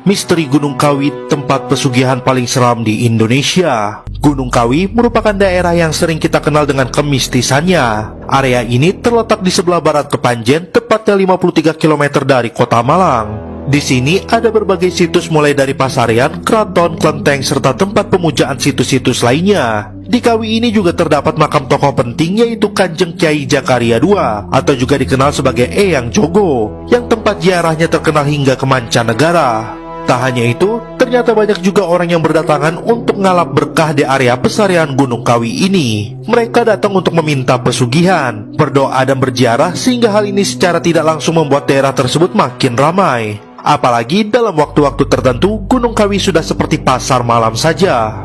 Misteri Gunung Kawi, tempat pesugihan paling seram di Indonesia. Gunung Kawi merupakan daerah yang sering kita kenal dengan kemistisannya. Area ini terletak di sebelah barat Kepanjen, tepatnya 53 km dari kota Malang. Di sini ada berbagai situs mulai dari pasarian, keraton, kelenteng, serta tempat pemujaan situs-situs lainnya. Di Kawi ini juga terdapat makam tokoh penting, yaitu Kanjeng Kyai Jakaria II, atau juga dikenal sebagai Eyang Jogo, yang tempat ziarahnya terkenal hingga ke mancanegara. Tak hanya itu, ternyata banyak juga orang yang berdatangan untuk ngalap berkah di area pesarian Gunung Kawi ini. Mereka datang untuk meminta pesugihan, berdoa dan berziarah, sehingga hal ini secara tidak langsung membuat daerah tersebut makin ramai. Apalagi dalam waktu-waktu tertentu, Gunung Kawi sudah seperti pasar malam saja.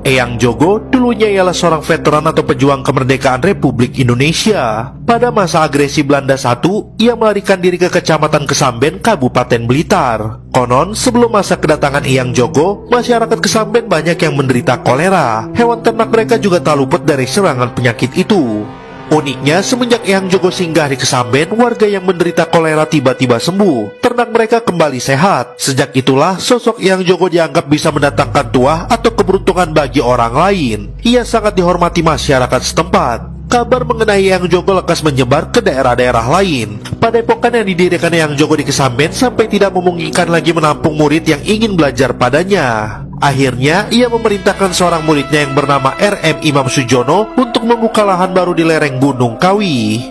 Eyang Jogo dulunya ialah seorang veteran atau pejuang kemerdekaan Republik Indonesia. Pada masa agresi Belanda I, ia melarikan diri ke Kecamatan Kesamben, Kabupaten Blitar. Konon, sebelum masa kedatangan Eyang Jogo, masyarakat Kesamben banyak yang menderita kolera. Hewan ternak mereka juga tak luput dari serangan penyakit itu. Uniknya, semenjak Eyang Jogo singgah di Kesamben, warga yang menderita kolera tiba-tiba sembuh. Ternak mereka kembali sehat. Sejak itulah, sosok Eyang Jogo dianggap bisa mendatangkan tuah atau keberuntungan bagi orang lain. Ia sangat dihormati masyarakat setempat. Kabar mengenai Eyang Jogo lekas menyebar ke daerah-daerah lain. Padepokan yang didirikan Eyang Jogo di Kesamben sampai tidak memungkinkan lagi menampung murid yang ingin belajar padanya. Akhirnya, ia memerintahkan seorang muridnya yang bernama R.M. Imam Sujono untuk membuka lahan baru di lereng Gunung Kawi.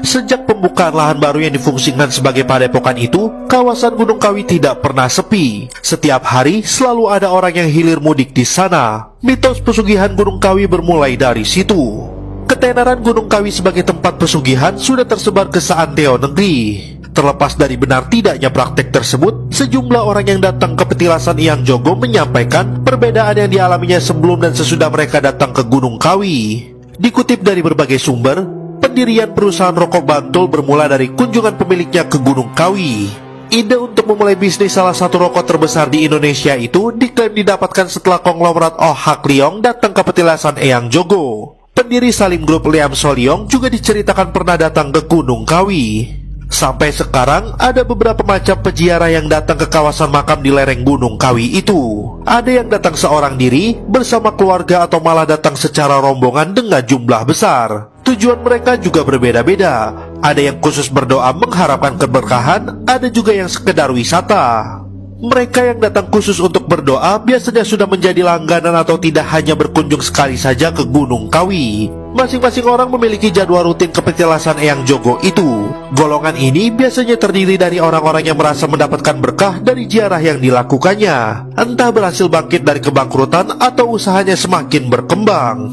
Sejak pembukaan lahan baru yang difungsikan sebagai padepokan itu, kawasan Gunung Kawi tidak pernah sepi. Setiap hari selalu ada orang yang hilir mudik di sana. Mitos pesugihan Gunung Kawi bermulai dari situ. Ketenaran Gunung Kawi sebagai tempat pesugihan sudah tersebar ke seantero negeri. Terlepas dari benar tidaknya praktek tersebut, sejumlah orang yang datang ke petilasan Eyang Jogo menyampaikan perbedaan yang dialaminya sebelum dan sesudah mereka datang ke Gunung Kawi. Dikutip dari berbagai sumber, pendirian perusahaan rokok Bantul bermula dari kunjungan pemiliknya ke Gunung Kawi. Ide untuk memulai bisnis salah satu rokok terbesar di Indonesia itu diklaim didapatkan setelah konglomerat Oh Hak Leong datang ke petilasan Eyang Jogo. Pendiri Salim Group Liam Soliong juga diceritakan pernah datang ke Gunung Kawi. Sampai sekarang, ada beberapa macam peziarah yang datang ke kawasan makam di lereng Gunung Kawi itu. Ada yang datang seorang diri, bersama keluarga, atau malah datang secara rombongan dengan jumlah besar. Tujuan mereka juga berbeda-beda. Ada yang khusus berdoa mengharapkan keberkahan, ada juga yang sekedar wisata. Mereka yang datang khusus untuk berdoa biasanya sudah menjadi langganan atau tidak hanya berkunjung sekali saja ke Gunung Kawi. Masing-masing orang memiliki jadwal rutin ke petilasan Eyang Jogo itu. Golongan ini biasanya terdiri dari orang-orang yang merasa mendapatkan berkah dari ziarah yang dilakukannya, entah berhasil bangkit dari kebangkrutan atau usahanya semakin berkembang.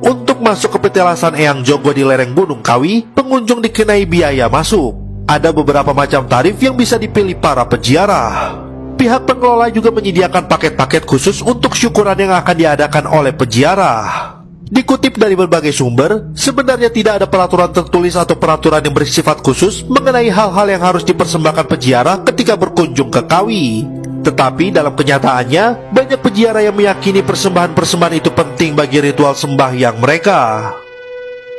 Untuk masuk ke petilasan Eyang Jogo di lereng Gunung Kawi, pengunjung dikenai biaya masuk. Ada beberapa macam tarif yang bisa dipilih para peziarah. Pihak pengelola juga menyediakan paket-paket khusus untuk syukuran yang akan diadakan oleh peziarah. Dikutip dari berbagai sumber, sebenarnya tidak ada peraturan tertulis atau peraturan yang bersifat khusus mengenai hal-hal yang harus dipersembahkan peziarah ketika berkunjung ke Kawi. Tetapi dalam kenyataannya, banyak peziarah yang meyakini persembahan-persembahan itu penting bagi ritual sembahyang mereka.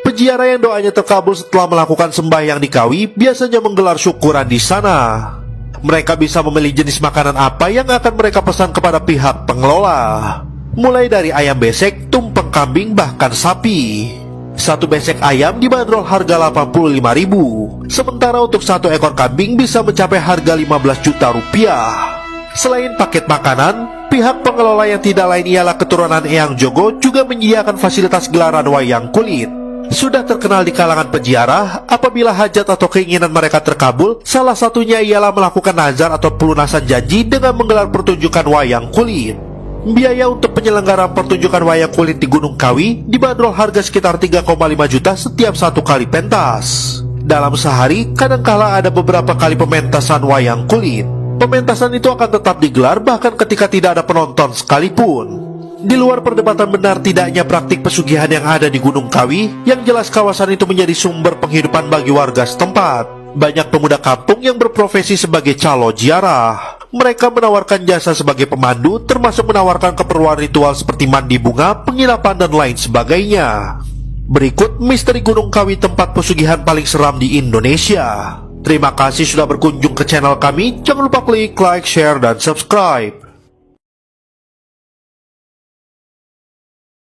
Peziarah yang doanya terkabul setelah melakukan sembahyang di Kawi biasanya menggelar syukuran di sana. Mereka bisa memilih jenis makanan apa yang akan mereka pesan kepada pihak pengelola. Mulai dari ayam besek, tumpeng kambing, bahkan sapi. Satu besek ayam dibanderol harga 85.000, sementara untuk satu ekor kambing bisa mencapai harga 15 juta rupiah. Selain paket makanan, pihak pengelola yang tidak lain ialah keturunan Eyang Jogo juga menyediakan fasilitas gelaran wayang kulit. Sudah terkenal di kalangan peziarah, apabila hajat atau keinginan mereka terkabul, salah satunya ialah melakukan nazar atau pelunasan janji dengan menggelar pertunjukan wayang kulit. Biaya untuk penyelenggaraan pertunjukan wayang kulit di Gunung Kawi dibanderol harga sekitar 3,5 juta setiap satu kali pentas. Dalam sehari, kadangkala ada beberapa kali pementasan wayang kulit. Pementasan itu akan tetap digelar bahkan ketika tidak ada penonton sekalipun. Di luar perdebatan benar tidaknya praktik pesugihan yang ada di Gunung Kawi, yang jelas kawasan itu menjadi sumber penghidupan bagi warga setempat. Banyak pemuda kampung yang berprofesi sebagai calo ziarah. Mereka menawarkan jasa sebagai pemandu, termasuk menawarkan keperluan ritual seperti mandi bunga, penginapan, dan lain sebagainya. Berikut misteri Gunung Kawi, tempat pesugihan paling seram di Indonesia. Terima kasih sudah berkunjung ke channel kami. Jangan lupa klik like, share, dan subscribe.